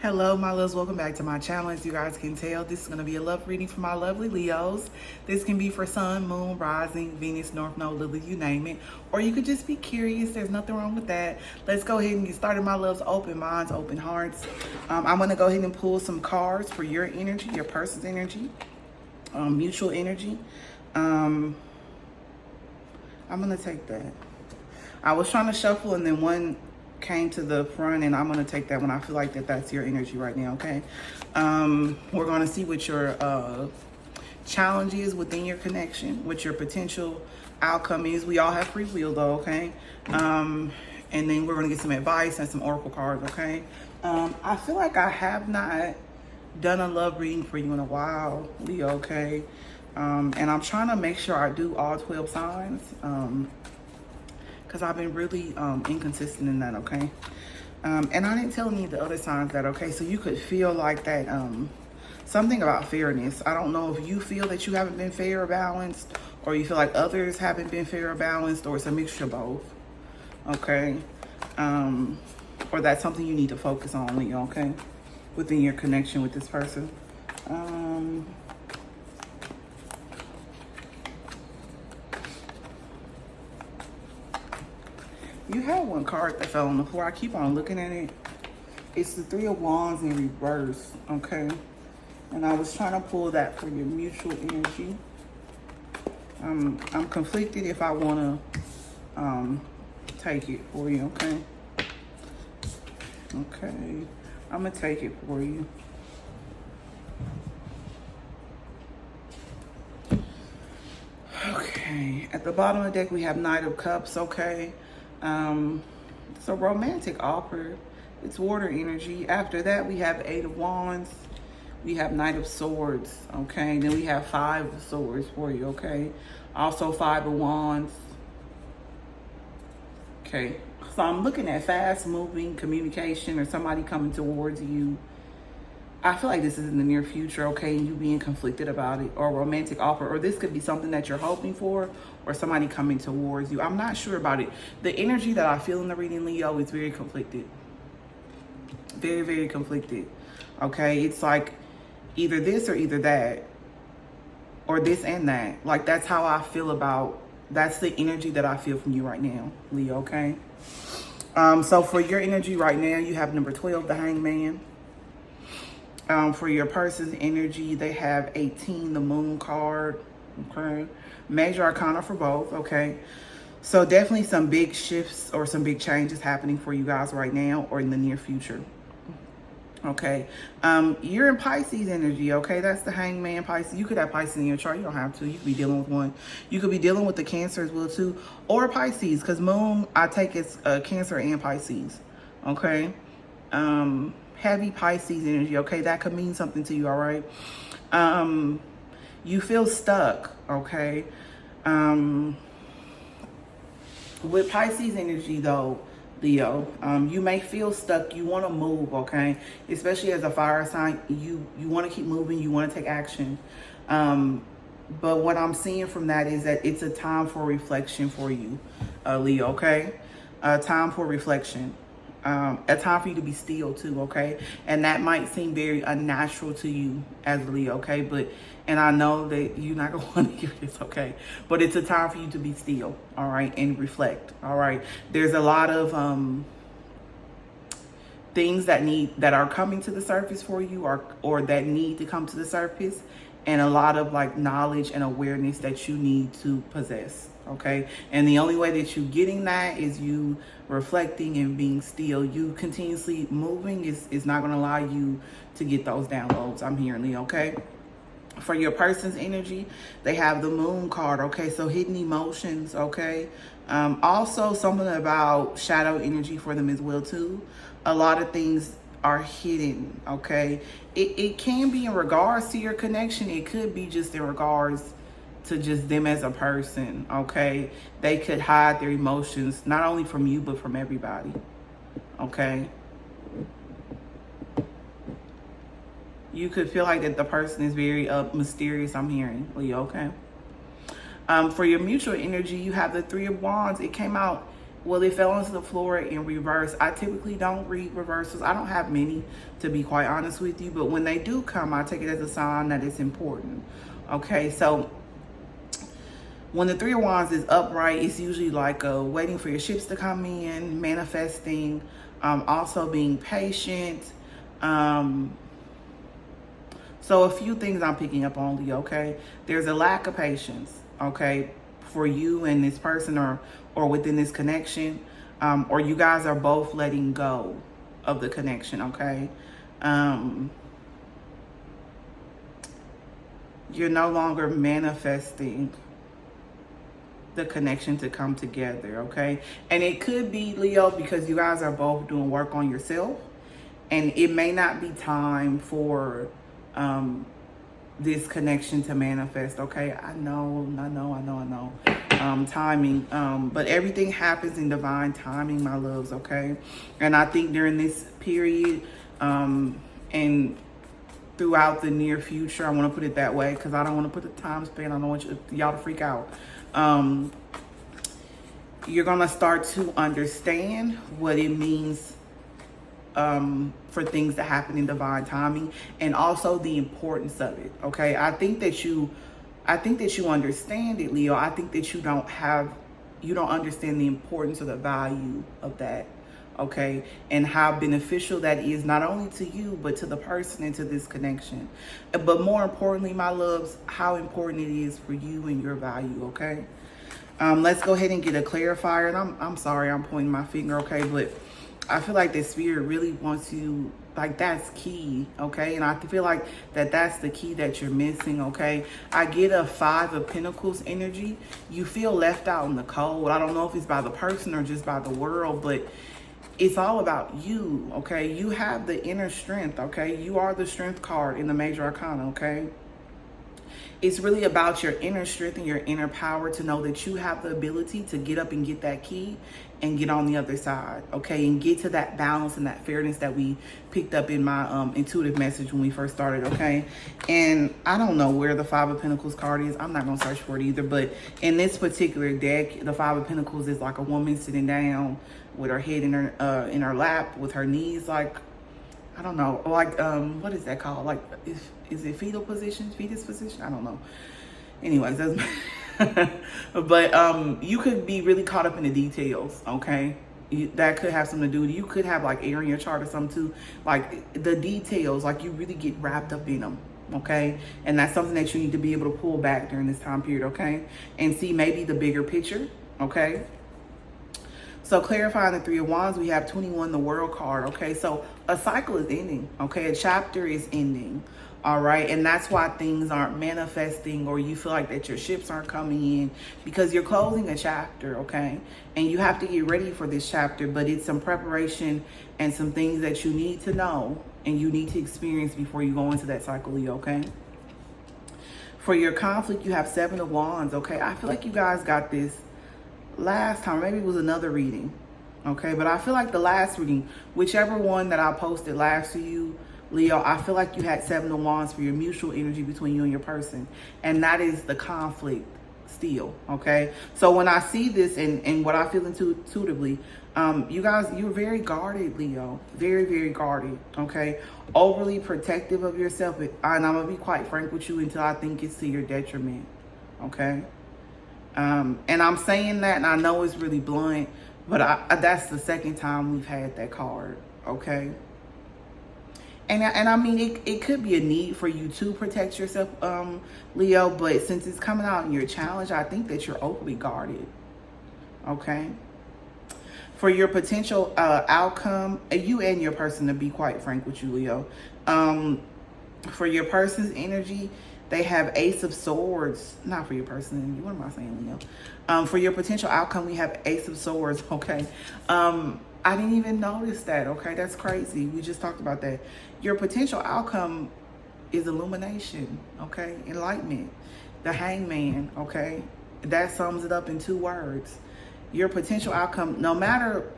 Hello, my loves. Welcome back to my channel. As you guys can tell, this is going to be a love reading for my lovely Leos. This can be for Sun, Moon, Rising, Venus, North Node, Lily, you name it. Or you could just be curious. There's nothing wrong with that. Let's go ahead and get started, my loves. Open minds, open hearts. I'm going to go ahead and pull some cards for your energy, your person's energy, mutual energy. I'm going to take that. I was trying to shuffle and then one came to the front, and I'm going to take that one. I feel like that's your energy right now, okay? We're going to see what your challenge is within your connection, what your potential outcome is. We all have free will, though, okay? And then we're going to get some advice and some oracle cards, okay? I feel like I have not done a love reading for you in a while, Leo, okay? And I'm trying to make sure I do all 12 signs. Because I've been really inconsistent in that, okay? And I didn't tell any of the other signs that, okay? So you could feel like that, something about fairness. I don't know if you feel that you haven't been fair or balanced, or you feel like others haven't been fair or balanced, or it's a mixture of both, okay? Or that's something you need to focus on, Leo, okay? Within your connection with this person. You have one card that fell on the floor. I keep on looking at it. It's the Three of Wands in reverse, okay? And I was trying to pull that for your mutual energy. I'm conflicted if I want to take it for you, okay? Okay, I'm going to take it for you. Okay, at the bottom of the deck, we have Knight of Cups, okay? It's a romantic offer. It's water energy. After that, we have Eight of Wands. We have Knight of Swords, okay? Then we have Five of Swords for you, okay? Also Five of Wands. Okay, so I'm looking at fast-moving communication or somebody coming towards you. I feel like this is in the near future, okay, and you being conflicted about it, or a romantic offer, or this could be something that you're hoping for, or somebody coming towards you. I'm not sure about it. The energy that I feel in the reading, Leo, is very conflicted. Very, very conflicted, okay? It's like either this or either that, or this and that. Like, that's how I feel about, that's the energy that I feel from you right now, Leo, okay? So for your energy right now, you have number 12, the Hangman. For your person's energy, they have 18, the Moon card, okay? Major Arcana for both, okay? So definitely some big shifts or some big changes happening for you guys right now or in the near future, okay? You're in Pisces energy, okay? That's the Hangman, Pisces. You could have Pisces in your chart. You don't have to. You could be dealing with one. You could be dealing with the Cancer as well, too, or Pisces, because Moon, I take it's Cancer and Pisces, okay? Heavy Pisces energy, okay? That could mean something to you, all right? You feel stuck, okay? With Pisces energy, though, Leo, you may feel stuck. You want to move, okay? Especially as a fire sign, you want to keep moving. You want to take action. But what I'm seeing from that is that it's a time for reflection for you, Leo, okay? A time for reflection. A time for you to be still too, okay? And that might seem very unnatural to you as Leo, okay? But, and I know that you're not gonna want to hear this, okay? But it's a time for you to be still, all right? And reflect, all right? There's a lot of things that are coming to the surface for you or that need to come to the surface, and a lot of like knowledge and awareness that you need to possess, okay? And the only way that you're getting that is you reflecting and being still. You continuously moving is not going to allow you to get those downloads. I'm hearing, Leo, okay? For your person's energy, they have the Moon card, okay? So hidden emotions, okay? Also something about shadow energy for them as well, too. A lot of things are hidden, okay? It can be in regards to your connection. It could be just in regards to just them as a person, okay? They could hide their emotions, not only from you, but from everybody, okay? You could feel like that the person is very mysterious, I'm hearing, Leo, okay? For your mutual energy, you have the Three of Wands. It came out Well, it fell onto the floor in reverse. I typically don't read reversals. I don't have many, to be quite honest with you. But when they do come, I take it as a sign that it's important. Okay, so when the Three of Wands is upright, it's usually like waiting for your ships to come in, manifesting, also being patient. So a few things I'm picking up on, Leo, okay? There's a lack of patience, okay, for you and this person or within this connection, or you guys are both letting go of the connection, okay? You're no longer manifesting the connection to come together, okay? And it could be, Leo, because you guys are both doing work on yourself, and it may not be time for this connection to manifest, okay? I know. Timing, but everything happens in divine timing, my loves, okay? And I think during this period, and throughout the near future, I want to put it that way because I don't want to put the time span. I don't want y'all to freak out. You're gonna start to understand what it means for things to happen in divine timing, and also the importance of it. Okay, I think that you understand it, Leo. I think that you don't understand the importance or the value of that. Okay, and how beneficial that is not only to you but to the person and to this connection. But more importantly, my loves, how important it is for you and your value. Okay, let's go ahead and get a clarifier. And I'm sorry, I'm pointing my finger. Okay, but I feel like the spirit really wants you, like, that's key, okay? And I feel like that's the key that you're missing, okay? I get a 5 of Pentacles energy. You feel left out in the cold. I don't know if it's by the person or just by the world, but it's all about you, okay? You have the inner strength, okay? You are the strength card in the major arcana, okay? It's really about your inner strength and your inner power to know that you have the ability to get up and get that key and get on the other side, okay? And get to that balance and that fairness that we picked up in my intuitive message when we first started, okay? And I don't know where the 5 of Pentacles card is. I'm not going to search for it either. But in this particular deck, the 5 of Pentacles is like a woman sitting down with her head in her lap, with her knees, like, I don't know, like, what is that called? Like, is it fetal position? Fetus position? I don't know. Anyways, that's but you could be really caught up in the details, okay? That could have something to do with it. You could have like air in your chart or something too. Like the details, like you really get wrapped up in them, okay? And that's something that you need to be able to pull back during this time period, okay? And see maybe the bigger picture, okay? So clarifying the 3 of Wands, we have 21, the World card, okay? So a cycle is ending, okay? A chapter is ending, all right? And that's why things aren't manifesting, or you feel like that your ships aren't coming in, because you're closing a chapter, okay? And you have to get ready for this chapter, but it's some preparation and some things that you need to know and you need to experience before you go into that cycle, Leo, okay? For your conflict, you have 7 of Wands, okay? I feel like you guys got this last time, maybe it was another reading, okay? But I feel like the last reading, whichever one that I posted last to you, Leo, I feel like you had 7 of Wands for your mutual energy between you and your person, and that is the conflict still, okay? So when I see this and what I feel intuitively, you guys, you're very guarded, Leo, very, very guarded, okay? Overly protective of yourself, and I'm gonna be quite frank with you until I think it's to your detriment, okay? And I'm saying that, and I know it's really blunt, but that's the second time we've had that card, okay? And I mean, it could be a need for you to protect yourself, Leo, but since it's coming out in your challenge, I think that you're overly guarded, okay? For your potential outcome, you and your person, to be quite frank with you, Leo, for your person's energy, they have Ace of Swords. Not for your person. What am I saying, Leo? For your potential outcome, we have Ace of Swords, okay? I didn't even notice that, okay? That's crazy. We just talked about that. Your potential outcome is illumination, okay? Enlightenment. The Hangman, okay? That sums it up in 2 words. Your potential outcome, no matter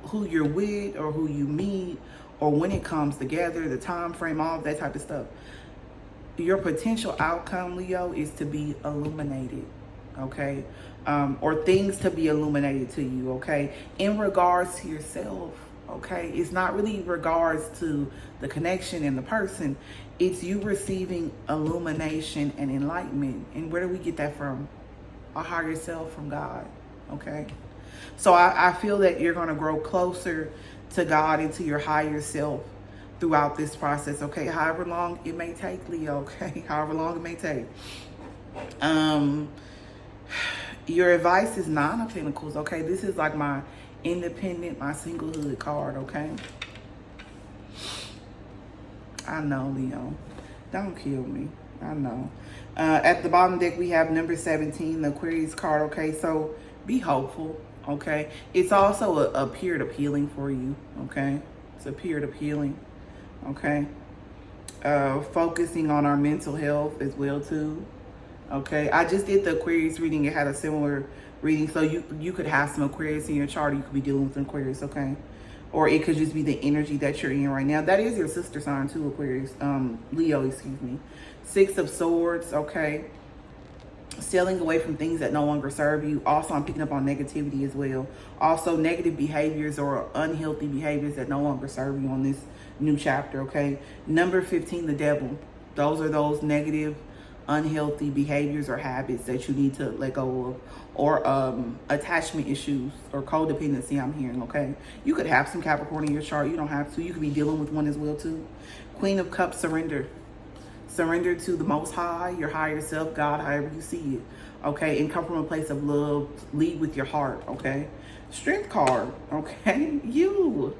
who you're with or who you meet or when it comes together, the time frame, all of that type of stuff, your potential outcome, Leo, is to be illuminated, okay? Or things to be illuminated to you, okay? In regards to yourself, okay? It's not really regards to the connection and the person. It's you receiving illumination and enlightenment. And where do we get that from? Our higher self, from God, okay? So I feel that you're going to grow closer to God and to your higher self throughout this process, okay? However long it may take, Leo, okay? However long it may take. Your advice is Nine of Pentacles, okay? This is like my independent, my singlehood card, okay? I know, Leo. Don't kill me. I know. At the bottom deck, we have number 17, the Aquarius card, okay? So be hopeful, okay? It's also a period of healing for you, okay? It's a period of healing, okay? Focusing on our mental health as well, too, okay? I just did the Aquarius reading. It had a similar reading. So you could have some Aquarius in your chart. Or you could be dealing with an Aquarius, okay? Or it could just be the energy that you're in right now. That is your sister sign too, Aquarius. Leo, excuse me. Six of Swords, okay? Stealing away from things that no longer serve you. Also, I'm picking up on negativity as well. Also, negative behaviors or unhealthy behaviors that no longer serve you on this new chapter, okay? Number 15, the Devil. Those are those negative, unhealthy behaviors or habits that you need to let go of, or attachment issues or codependency, I'm hearing, okay? You could have some Capricorn in your chart. You don't have to. You could be dealing with one as well, too. Queen of Cups, surrender. Surrender to the Most High, your higher self, God, however you see it, okay? And come from a place of love. Lead with your heart, okay? Strength card, okay? You.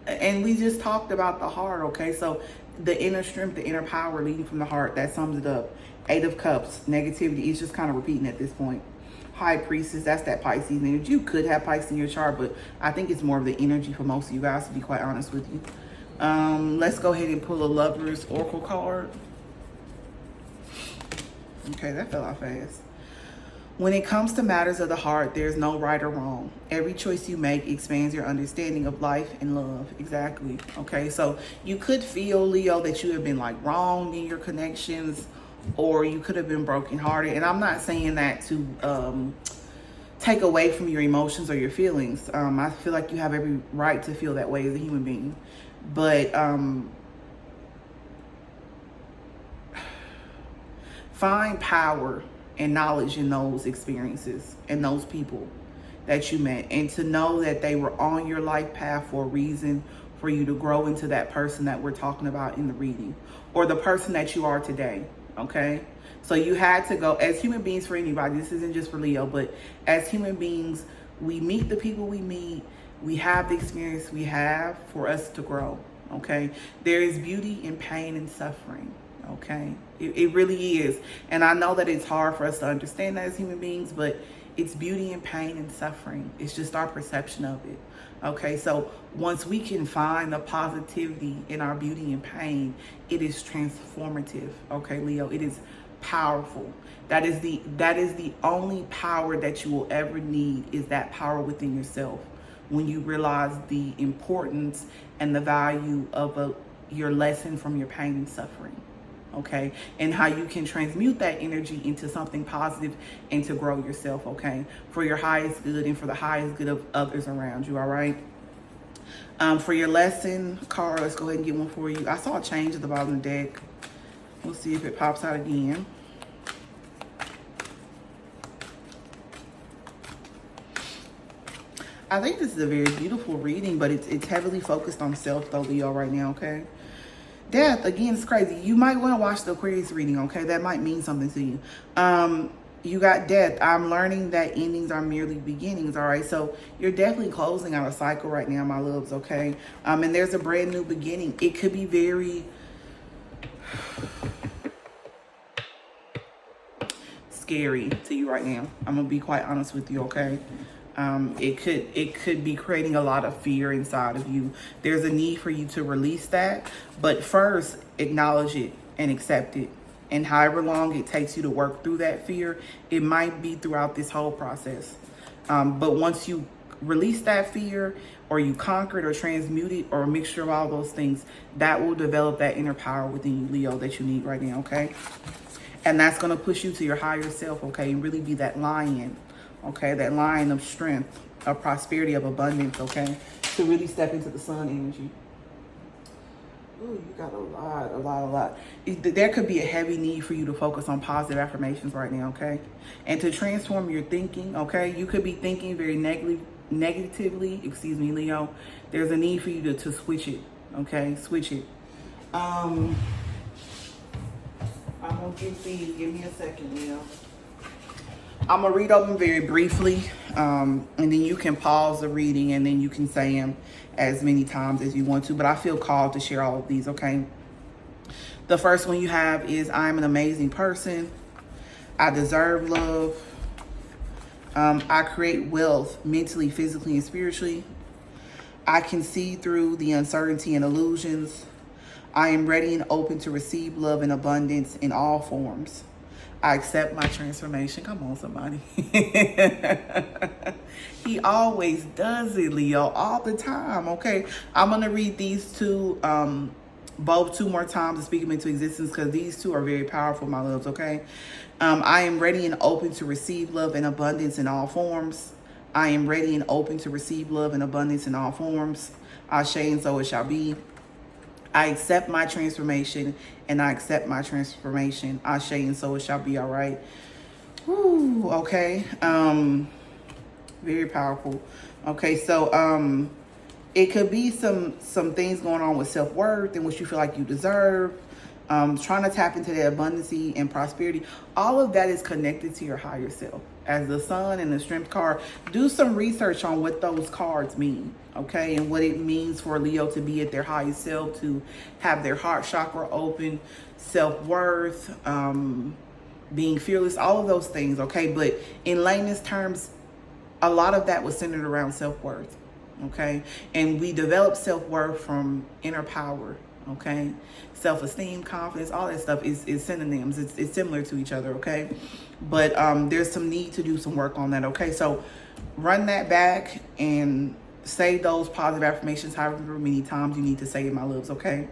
And we just talked about the heart, okay? So the inner strength, the inner power leading from the heart, that sums it up. Eight of Cups, negativity is just kind of repeating at this point. High Priestess, that's that Pisces energy. You could have Pisces in your chart, but I think it's more of the energy for most of you guys, to be quite honest with you. Let's go ahead and pull a Lover's Oracle card. Okay, that fell out fast. When it comes to matters of the heart, there's no right or wrong. Every choice you make expands your understanding of life and love. Exactly. Okay, so you could feel, Leo, that you have been like wronged in your connections, or you could have been brokenhearted. And I'm not saying that to take away from your emotions or your feelings. I feel like you have every right to feel that way as a human being. But find power and knowledge in those experiences and those people that you met, and to know that they were on your life path for a reason, for you to grow into that person that we're talking about in the reading, or the person that you are today, okay? So you had to go, as human beings, for anybody, this isn't just for Leo, but as human beings, we meet the people we meet, we have the experience we have for us to grow, okay? There is beauty in pain and suffering. Okay, it really is. And I know that it's hard for us to understand that as human beings, but it's beauty in pain and suffering. It's just our perception of it. Okay, so once we can find the positivity in our beauty and pain, it is transformative. Okay, Leo, it is powerful. That is the only power that you will ever need, is that power within yourself. When you realize the importance and the value of your lesson from your pain and suffering. Okay, and how you can transmute that energy into something positive and to grow yourself, okay, for your highest good and for the highest good of others around you, all right? For your lesson card, let's go ahead and get one for you. I saw a change at the bottom of the deck. We'll see if it pops out again. I think this is a very beautiful reading, but it's heavily focused on self, though, Leo, right now, okay? Death, again, it's crazy. You might want to watch the Aquarius reading, okay? That might mean something to you. You got death. I'm learning that endings are merely beginnings, all right? So you're definitely closing out a cycle right now, my loves, okay? And there's a brand new beginning. It could be very scary to you right now. I'm going to be quite honest with you, okay? It could be creating a lot of fear inside of you. There's a need for you to release that, but first acknowledge it and accept it. And however long it takes you to work through that fear, it might be throughout this whole process. But once you release that fear, or you conquer it or transmute it, or a mixture of all those things, that will develop that inner power within you, Leo, that you need right now, okay? And that's going to push you to your higher self, okay? And really be that lion, okay? That lion of strength, of prosperity, of abundance, okay? To really step into the sun energy. Ooh, you got a lot. There could be a heavy need for you to focus on positive affirmations right now, okay? And to transform your thinking, okay? You could be thinking very negatively, excuse me, Leo. There's a need for you to switch it, okay? Switch it. I'm gonna give these, give me a second, Leo. I'm gonna read over them very briefly, and then you can pause the reading and then you can say them as many times as you want to, but I feel called to share all of these, okay? The first one you have is, I'm an amazing person. I deserve love. I create wealth mentally, physically, and spiritually. I can see through the uncertainty and illusions. I am ready and open to receive love and abundance in all forms. I accept my transformation. Come on, somebody. He always does it, Leo, all the time, okay? I'm going to read these two, both two more times to speak them into existence because these two are very powerful, my loves, okay? I am ready and open to receive love and abundance in all forms. I am ready and open to receive love and abundance in all forms. Ashe, and so it shall be. I accept my transformation, and I accept my transformation. Ashe, and so it shall be, all right? Woo, okay. Very powerful. Okay, so it could be some things going on with self-worth and what you feel like you deserve. Trying to tap into that abundance and prosperity. All of that is connected to your higher self. As the sun and the strength card, do some research on what those cards mean, okay? And what it means for Leo to be at their highest self, to have their heart chakra open, self-worth, being fearless, all of those things, okay? But in layman's terms, a lot of that was centered around self-worth, okay? And we develop self-worth from inner power, okay? Self-esteem, confidence, all that stuff is synonyms. It's similar to each other, okay? But there's some need to do some work on that, okay? So run that back and say those positive affirmations however many times you need to say it, my loves, okay?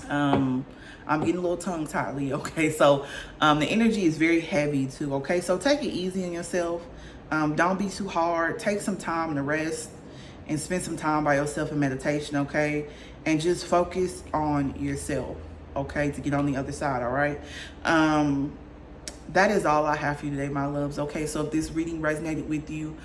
I'm getting a little tongue-tied, Leo, okay? So the energy is very heavy too, okay? So take it easy on yourself. Don't be too hard. Take some time to rest and spend some time by yourself in meditation, okay? And just focus on yourself, okay, to get on the other side, all right? That is all I have for you today, my loves, okay? So if this reading resonated with you,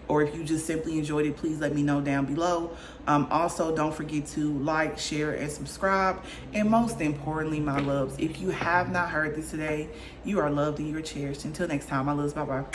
or if you just simply enjoyed it, please let me know down below. Also, don't forget to like, share, and subscribe. And most importantly, my loves, if you have not heard this today, you are loved and you are cherished. Until next time, my loves, bye-bye.